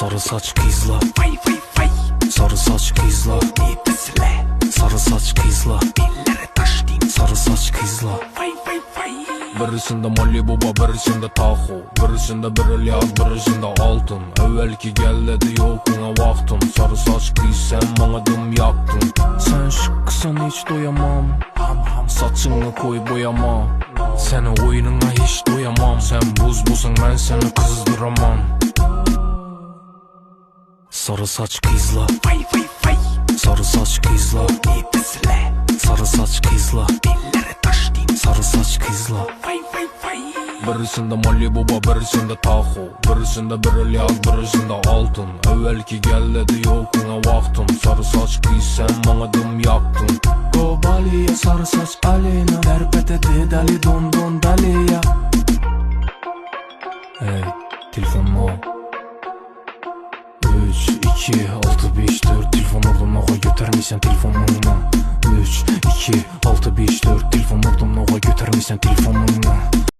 Sarı saç kızla, Vay vay vay, sarı saç kızla, nefesle sarı saç kızla, dillere taş din. sarı saç kızla. Vay vay vay. Birisinde Malibu, birisinde Tahoe, birisinde brilliant, birisinde altın. Evvelki gel dedi yokuna vaktim. Sarı saç kız sen bana dım yaktın. Sen şıkkısan hiç doyamam. Saçını koy boyama. Seni oyununa hiç doyamam. Sen buzbusun ben seni kızdıramam. Sarı saç kızla, Vay vay vay, sarı saç kızla, nefesle sarı saç kızla, dillere taş din. sarı saç kızla. Vay vay vay. Birisinde Malibu, birisinde Tahoe, birisinde brilliant, birisinde altın. Evvelki gel dedi yokuna vaktim. Sarı saç kız sen bana dım yaktın. Go Bali'ye sarı saç Aleyna, Derpet etti dali don don daliya. Hey, telefonunu al. 3, 2, 6, 5, 4 telefon ordum oğa götürmeysen telefonunu. 3, 2, 6, 5, 4 telefon ordum oğa götürmeysen telefonunu.